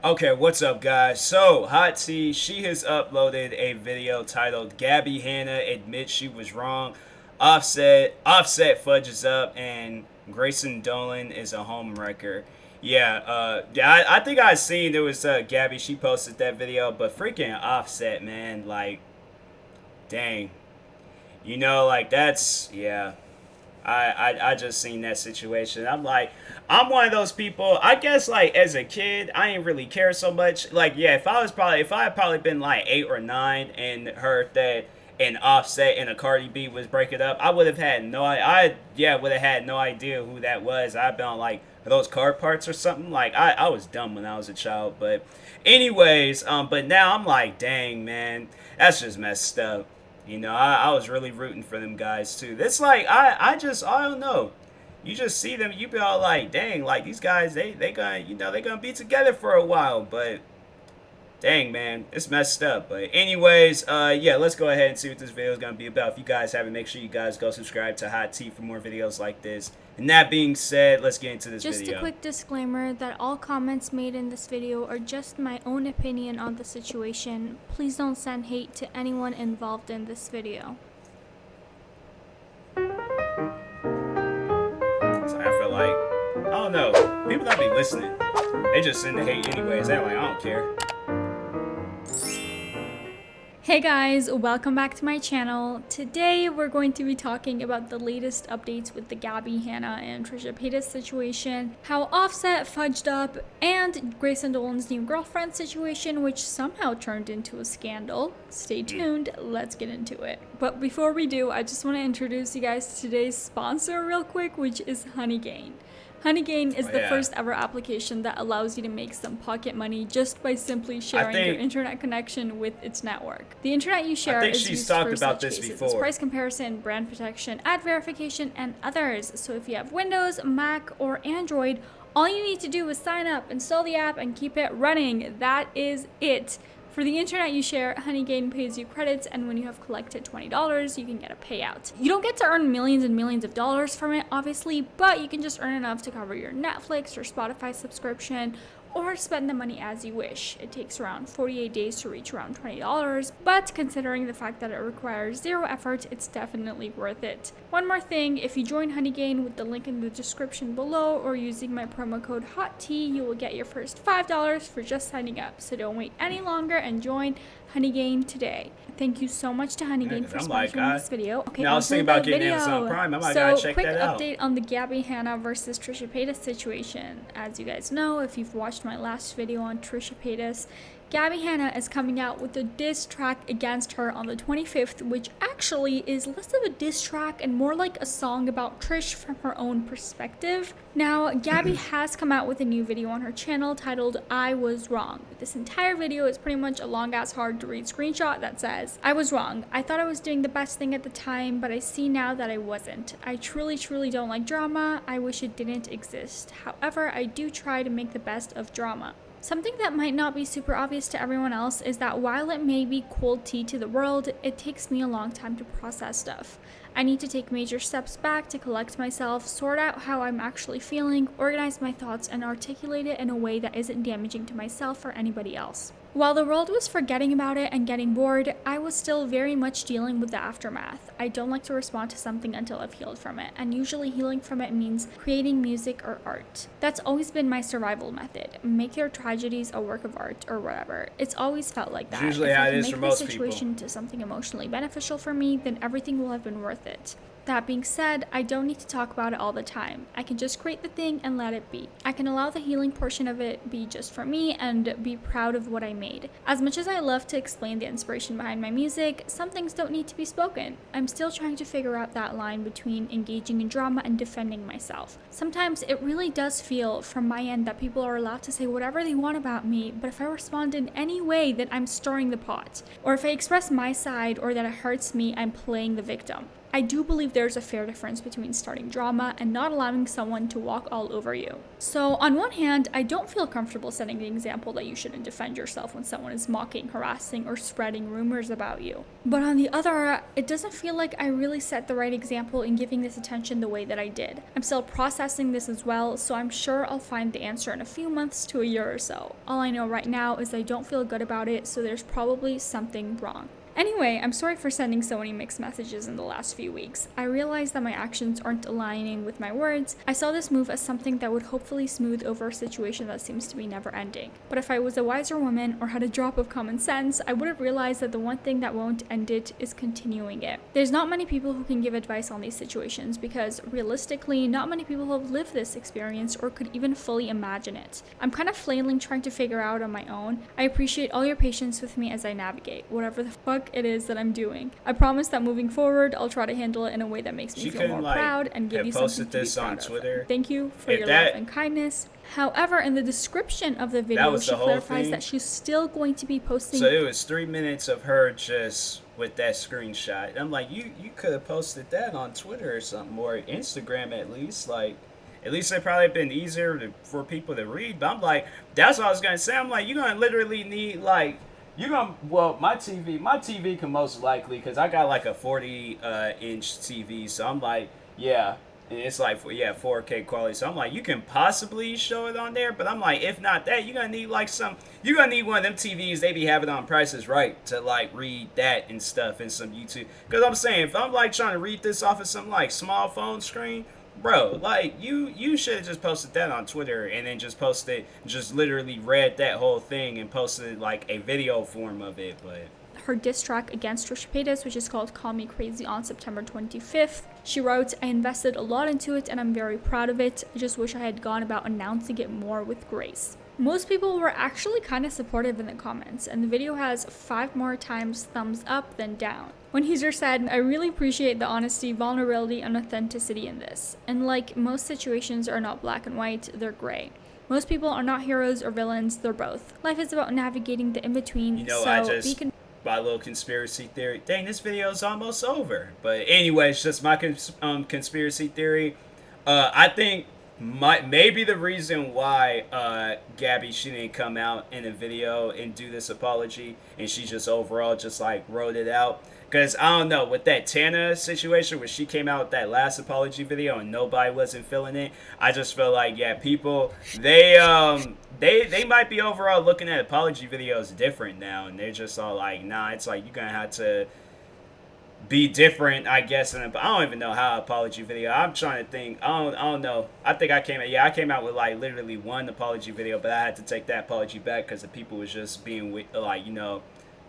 Okay, what's up, guys? So, Hot T, she has uploaded a video titled "Gabbie Hanna admits she was wrong." Offset fudges up, and Grayson Dolan is a home wrecker. Yeah, I think I seen there was Gabbie. She posted that video, but freaking Offset, man, like, dang, like that's yeah. I just seen that situation. I'm like, I'm one of those people. I guess like as a kid, I didn't really care so much. Like, yeah, if I had probably been like 8 or 9 and heard that an Offset and a Cardi B was breaking up, I would have had no. would have had no idea who that was. I've been on like those car parts or something. Like, I was dumb when I was a child, but anyways, but now I'm like, dang man, that's just messed up. I was really rooting for them guys too. It's like I don't know. You just see them, you be all like, dang, like these guys, they gonna be together for a while, but dang man, it's messed up. But anyways, yeah, let's go ahead and see what this video is gonna be about. If you guys haven't, make sure you guys go subscribe to Hot Tea for more videos like this. And that being said, let's get into this video. Just a quick disclaimer that all comments made in this video are just my own opinion on the situation. Please don't send hate to anyone involved in this video. So I feel like, I don't know, people don't be listening. They just send the hate anyways. They're like, I don't care. Hey guys, welcome back to my channel. Today we're going to be talking about the latest updates with the Gabbie Hanna and Trisha Paytas situation, how Offset fudged up, and Grayson Dolan's new girlfriend situation, which somehow turned into a scandal. Stay tuned, let's get into it. But before we do, I just want to introduce you guys to today's sponsor real quick, which is Honeygain. Honeygain is the first ever application that allows you to make some pocket money just by simply sharing your internet connection with its network. The internet you share is used for such cases as price comparison, brand protection, ad verification, and others. So if you have Windows, Mac, or Android, all you need to do is sign up, install the app, and keep it running. That is it. For the internet you share, Honeygain pays you credits, and when you have collected $20, you can get a payout. You don't get to earn millions and millions of dollars from it, obviously, but you can just earn enough to cover your Netflix or Spotify subscription, or spend the money as you wish. It takes around 48 days to reach around $20, but considering the fact that it requires zero effort, it's definitely worth it. One more thing, if you join Honeygain with the link in the description below or using my promo code HOTT, you will get your first $5 for just signing up. So don't wait any longer and join Honeygain today. Thank you so much to Honeygain for sponsoring this video. Okay, I was thinking about getting Amazon Prime. I might gotta check that out. So, quick update on the Gabbie Hanna versus Trisha Paytas situation. As you guys know, if you've watched my last video on Trisha Paytas, Gabbie Hanna is coming out with a diss track against her on the 25th, which actually is less of a diss track and more like a song about Trish from her own perspective. Now, Gabbie has come out with a new video on her channel titled I Was Wrong. This entire video is pretty much a long-ass hard-to-read screenshot that says, I was wrong. I thought I was doing the best thing at the time, but I see now that I wasn't. I truly don't like drama. I wish it didn't exist. However, I do try to make the best of drama. Something that might not be super obvious to everyone else is that while it may be cold tea to the world, it takes me a long time to process stuff. I need to take major steps back to collect myself, sort out how I'm actually feeling, organize my thoughts, and articulate it in a way that isn't damaging to myself or anybody else. While the world was forgetting about it and getting bored, I was still very much dealing with the aftermath. I don't like to respond to something until I've healed from it, and usually healing from it means creating music or art. That's always been my survival method. Make your tragedies a work of art or whatever. It's always felt like that. Usually how it is for most people. If I can make the situation to something emotionally beneficial for me, then everything will have been worth it. That being said, I don't need to talk about it all the time. I can just create the thing and let it be. I can allow the healing portion of it be just for me and be proud of what I made. As much as I love to explain the inspiration behind my music, some things don't need to be spoken. I'm still trying to figure out that line between engaging in drama and defending myself. Sometimes it really does feel from my end that people are allowed to say whatever they want about me, but if I respond in any way that I'm stirring the pot, or if I express my side or that it hurts me, I'm playing the victim. I do believe there's a fair difference between starting drama and not allowing someone to walk all over you. So on one hand, I don't feel comfortable setting the example that you shouldn't defend yourself when someone is mocking, harassing, or spreading rumors about you. But on the other, it doesn't feel like I really set the right example in giving this attention the way that I did. I'm still processing this as well, so I'm sure I'll find the answer in a few months to a year or so. All I know right now is I don't feel good about it, so there's probably something wrong. Anyway, I'm sorry for sending so many mixed messages in the last few weeks. I realize that my actions aren't aligning with my words. I saw this move as something that would hopefully smooth over a situation that seems to be never ending. But if I was a wiser woman or had a drop of common sense, I would have realized that the one thing that won't end it is continuing it. There's not many people who can give advice on these situations because realistically, not many people have lived this experience or could even fully imagine it. I'm kind of flailing trying to figure out on my own. I appreciate all your patience with me as I navigate whatever the fuck it is that I'm doing. I promise that moving forward, I'll try to handle it in a way that makes me feel more proud and give you something to be proud of. Thank you for your love and kindness. However, in the description of the video, she clarifies that she's still going to be posting. So it was 3 minutes of her just with that screenshot. I'm like, you could have posted that on Twitter or something, or Instagram at least. Like, at least it probably been easier for people to read. But I'm like, that's what I was gonna say. I'm like, you're gonna literally need like. My TV can most likely, because I got like a 40-inch TV, so I'm like, yeah, and it's like, 4K quality, so I'm like, you can possibly show it on there, but I'm like, if not that, you're gonna need one of them TVs they be having on Price is Right to like read that and stuff and some YouTube, because I'm saying, if I'm like trying to read this off of some like small phone screen, bro, like, you should have just posted that on Twitter and then just literally read that whole thing and posted, like, a video form of it, but... Her diss track against Trisha Paytas, which is called Call Me Crazy, on September 25th. She wrote, I invested a lot into it and I'm very proud of it. I just wish I had gone about announcing it more with grace. Most people were actually kind of supportive in the comments, and the video has 5 more times thumbs up than down. One user said, I really appreciate the honesty, vulnerability, and authenticity in this. And like most situations are not black and white, they're gray. Most people are not heroes or villains, they're both. Life is about navigating the in-between, you know, my little conspiracy theory. Dang, this video is almost over. But anyway, it's just my conspiracy theory. I think maybe the reason why Gabbie, she didn't come out in a video and do this apology, and she just overall just like wrote it out. Because I don't know, with that Tana situation where she came out with that last apology video and nobody wasn't feeling it, I just feel like, yeah, people, they might be overall looking at apology videos different now, and they're just all like, nah, it's like you're gonna have to be different, I guess. And I don't even know how apology video. I'm trying to think. I don't know. I think I came out with like literally one apology video, but I had to take that apology back because the people was just being like, you know,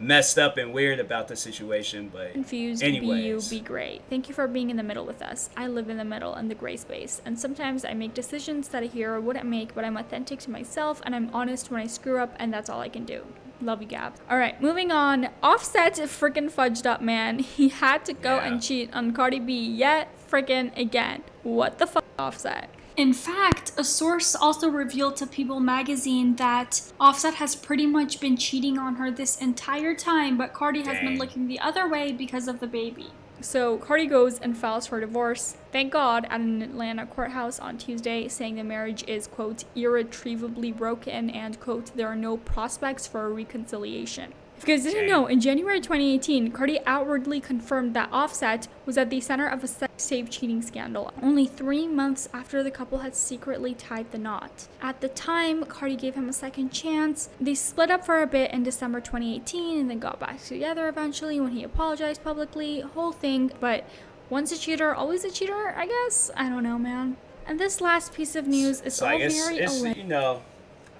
messed up and weird about the situation. But confused, anyways. Be great. Thank you for being in the middle with us. I live in the middle in the gray space, and sometimes I make decisions that a hero wouldn't make, but I'm authentic to myself and I'm honest when I screw up, and that's all I can do. Love you, Gab. Alright, moving on. Offset freaking fudged up, man. He had to go and cheat on Cardi B yet freaking again. What the fuck, Offset? In fact, a source also revealed to People magazine that Offset has pretty much been cheating on her this entire time, but Cardi has been looking the other way because of the baby. So Cardi goes and files for divorce, thank God, at an Atlanta courthouse on Tuesday, saying the marriage is, quote, irretrievably broken and, quote, there are no prospects for a reconciliation. If you guys didn't know, in January 2018, Cardi outwardly confirmed that Offset was at the center of a sex-tape cheating scandal, only 3 months after the couple had secretly tied the knot. At the time, Cardi gave him a second chance. They split up for a bit in December 2018 and then got back together eventually when he apologized publicly, whole thing. But once a cheater, always a cheater, I guess? I don't know, man. And this last piece of news is all very you know,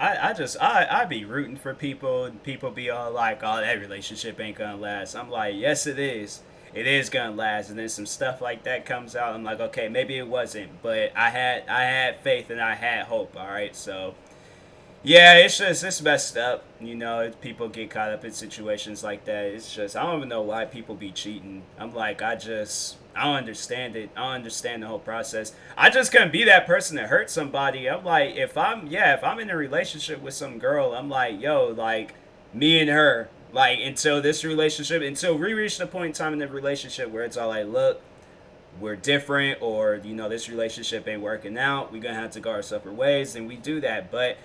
I be rooting for people, and people be all like, oh, that relationship ain't gonna last. I'm like, yes, it is. It is gonna last. And then some stuff like that comes out. I'm like, okay, maybe it wasn't, but I had faith and I had hope. All right, so yeah, it's messed up. You know, people get caught up in situations like that. It's just, I don't even know why people be cheating. I'm like, I don't understand it. I don't understand the whole process. I just couldn't be that person that hurt somebody. I'm like, if I'm in a relationship with some girl, I'm like, yo, like, me and her, like, until we reach the point in time in the relationship where it's all like, look, we're different, or this relationship ain't working out, we're gonna have to go our separate ways, and we do that. But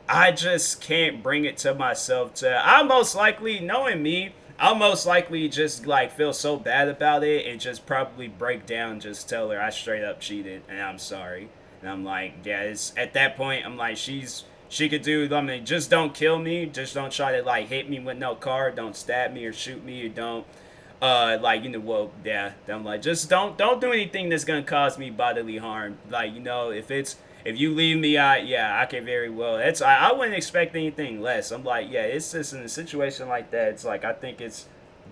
I just can't bring it to myself to. I most likely, knowing me, I'll most likely just like feel so bad about it and just probably break down, just tell her I straight up cheated and I'm sorry. And I'm like, yeah, it's at that point I'm like, she could do, I mean, just don't kill me, just don't try to like hit me with no car, don't stab me or shoot me, or don't like, well, yeah, I'm like, just don't do anything that's gonna cause me bodily harm. Like, if you leave me, I can very well. I wouldn't expect anything less. I'm like, yeah, it's just in a situation like that. It's like I think it's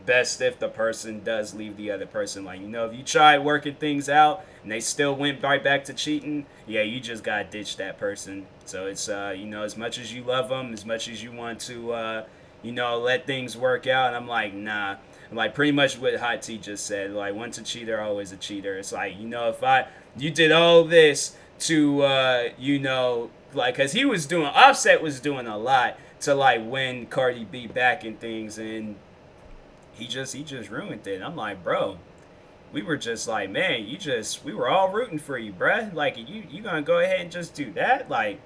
best if the person does leave the other person. Like, if you try working things out and they still went right back to cheating, yeah, you just gotta ditch that person. So it's as much as you love them, as much as you want to let things work out. I'm like, nah. Like pretty much what Hot T just said. Like once a cheater, always a cheater. It's like if you did all this to like, cause Offset was doing a lot to like win Cardi B back and things, and he just ruined it. I'm like, bro, we were just like, man, we were all rooting for you, bruh. Like you gonna go ahead and just do that? Like,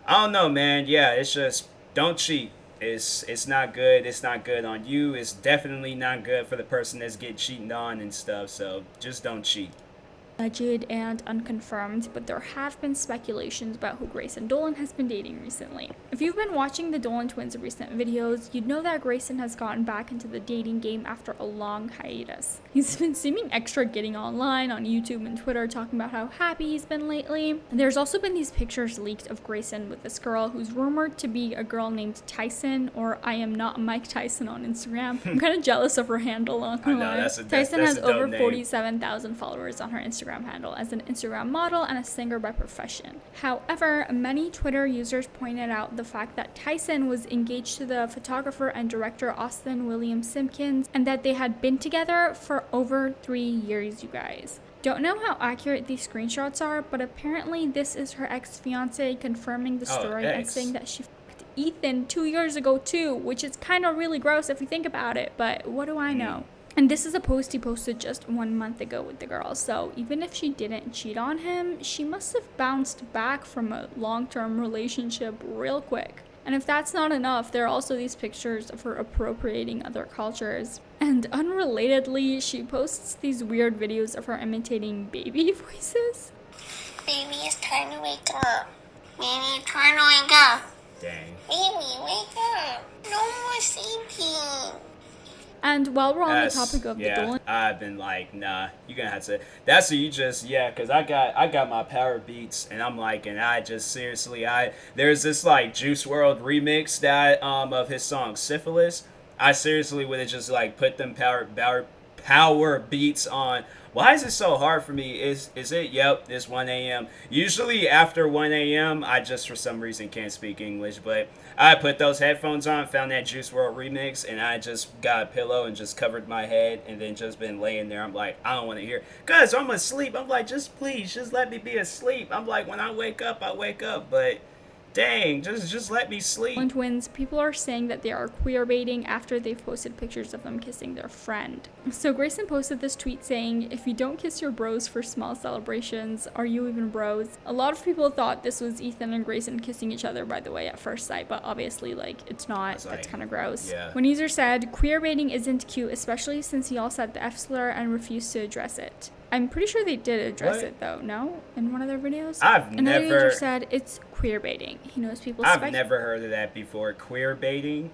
I don't know, man. Yeah, it's just don't cheat. It's not good. It's not good on you. It's definitely not good for the person that's getting cheated on and stuff. So just don't cheat. Alleged and unconfirmed, but there have been speculations about who Grayson Dolan has been dating recently. If you've been watching the Dolan Twins' recent videos, you'd know that Grayson has gotten back into the dating game after a long hiatus. He's been seeming extra getting online on YouTube and Twitter talking about how happy he's been lately. And there's also been these pictures leaked of Grayson with this girl who's rumored to be a girl named Tyson, or I am not Mike Tyson on Instagram. I'm kind of jealous of her handle, not gonna lie. Tyson has over 47,000 followers on her Instagram handle as an Instagram model and a singer by profession. However, many Twitter users pointed out the fact that Tyson was engaged to the photographer and director Austin William Simpkins, and that they had been together for over 3 years, you guys. Don't know how accurate these screenshots are, but apparently this is her ex-fiance confirming the story and saying that she fucked Ethan 2 years ago too, which is kind of really gross if you think about it, but what do I know? And this is a post he posted just 1 month ago with the girl, so even if she didn't cheat on him, she must have bounced back from a long-term relationship real quick. And if that's not enough, there are also these pictures of her appropriating other cultures. And unrelatedly, she posts these weird videos of her imitating baby voices. Baby, it's time to wake up. Baby, it's time to wake up. Dang. Baby, wake up. No more sleeping. And while we're on the topic of the Dolan, I've been like, nah, you're gonna have to. That's what you just, cause I got my power beats, and I'm like, and I just seriously, there's this like Juice WRLD remix that of his song Syphilis. I seriously would have just like put them power beats on. Why is it so hard for me? Is it? Yep, it's 1 a.m. Usually after 1 a.m., I just for some reason can't speak English, but I put those headphones on, found that Juice WRLD remix, and I just got a pillow and just covered my head and then just been laying there. I'm like, I don't want to hear, cause I'm asleep. I'm like, just please, just let me be asleep. I'm like, when I wake up, but dang, just let me sleep. Dolan Twins, people are saying that they are queer baiting after they've posted pictures of them kissing their friend. So Grayson posted this tweet saying, if you don't kiss your bros for small celebrations, are you even bros? A lot of people thought this was Ethan and Grayson kissing each other, by the way, at first sight, but obviously, like, it's not. That's kind of gross. Yeah. One user said, queer baiting isn't cute, especially since y'all said the F slur and refused to address it. I'm pretty sure they did address it though, no? In one of their videos? Another user said it's queer baiting. He knows people I've never heard of that before. Queer baiting?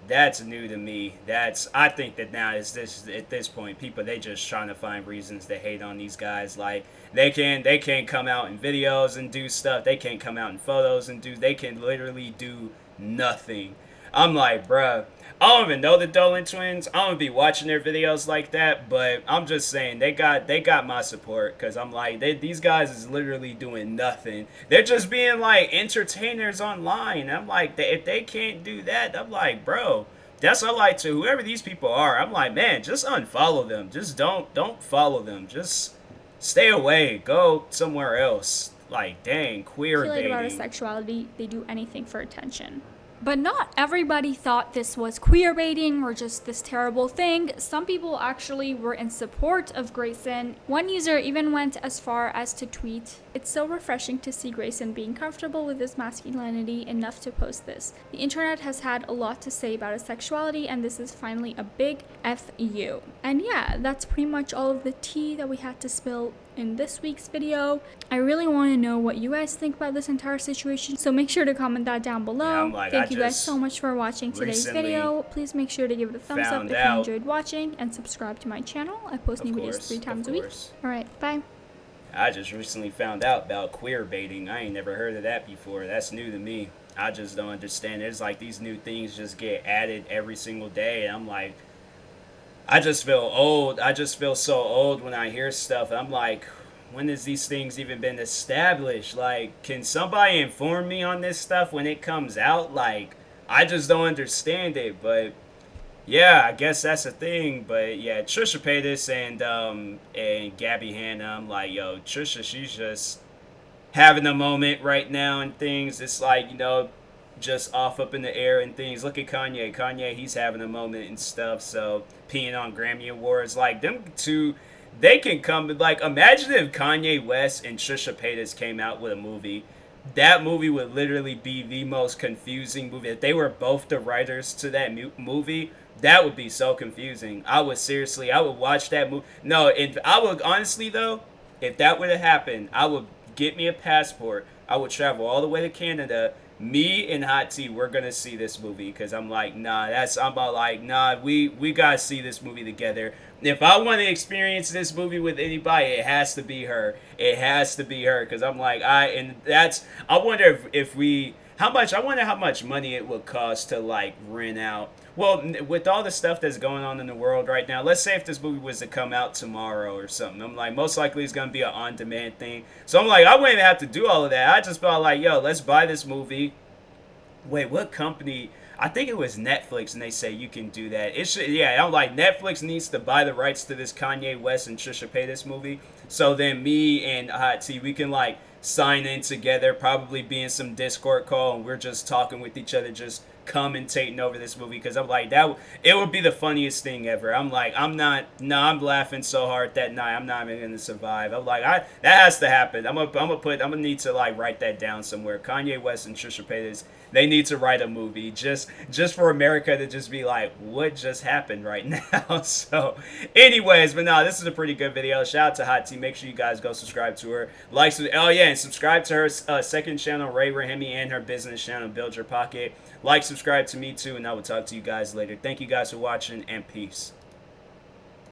That's new to me. I think that now at this point, people, they just trying to find reasons to hate on these guys. Like they can't come out in videos and do stuff. They can't come out in photos and they can literally do nothing. I'm like, bruh, I don't even know the Dolan Twins. I don't be watching their videos like that, but I'm just saying they got my support, because I'm like, these guys is literally doing nothing. They're just being like entertainers online. I'm like, if they can't do that, I'm like, bro, that's what I like to whoever these people are. I'm like, man, just unfollow them. Just don't follow them. Just stay away. Go somewhere else. Like, dang, queer baiting. About a sexuality, they do anything for attention. But not everybody thought this was queer baiting or just this terrible thing. Some people actually were in support of Grayson. One user even went as far as to tweet, "It's so refreshing to see Grayson being comfortable with his masculinity enough to post this. The internet has had a lot to say about his sexuality, and this is finally a big F you." And yeah, that's pretty much all of the tea that we had to spill in this week's video. I really want to know what you guys think about this entire situation, so make sure to comment that down below. Thank you guys so much for watching today's video. Please make sure to give it a thumbs up if you enjoyed watching, and subscribe to my channel. I post new videos 3 times a week. Alright, bye. I just recently found out about queer baiting. I ain't never heard of that before. That's new to me. I just don't understand. There's like these new things just get added every single day, and I'm like, I just feel old. I just feel so old when I hear stuff. I'm like, when has these things even been established? Like, can somebody inform me on this stuff when it comes out? Like, I just don't understand it. But yeah, I guess that's a thing. But yeah, Trisha Paytas and Gabbie Hanna, I'm like, yo, Trisha, she's just having a moment right now and things. It's like, you know, just off up in the air and things. Look at Kanye. Kanye, he's having a moment and stuff. So peeing on Grammy Awards, like them two, they can come. Like, imagine if Kanye West and Trisha Paytas came out with a movie. That movie would literally be the most confusing movie. If they were both the writers to that movie, that would be so confusing. I would watch that movie. No, I would honestly though, if that would have happened, I would get me a passport. I would travel all the way to Canada. Me and Hot T, we're gonna see this movie because I'm like, we gotta see this movie together. If I want to experience this movie with anybody, it has to be her. It has to be her because I'm like, I wonder I wonder how much money it would cost to like rent out. Well, with all the stuff that's going on in the world right now, let's say if this movie was to come out tomorrow or something, I'm like, most likely it's going to be an on-demand thing. So I'm like, I wouldn't even have to do all of that. I just felt like, yo, let's buy this movie. Wait, what company? I think it was Netflix, and they say you can do that. I'm like, Netflix needs to buy the rights to this Kanye West and Trisha Paytas movie. So then me and Hot T, we can like sign in together, probably be in some Discord call, and we're just talking with each other, just commentating over this movie because I'm like, it would be the funniest thing ever. I'm like, I'm laughing so hard that night. I'm not even gonna survive. I'm like, that has to happen. I'm gonna need to like write that down somewhere. Kanye West and Trisha Paytas, they need to write a movie just for America to just be like, what just happened right now? So anyways, but no, this is a pretty good video. Shout out to Hot T. Make sure you guys go subscribe to her, and subscribe to her second channel, Ray Rahimi, and her business channel, Build Your Pocket. Subscribe to me too, and I will talk to you guys later. Thank you guys for watching, and peace.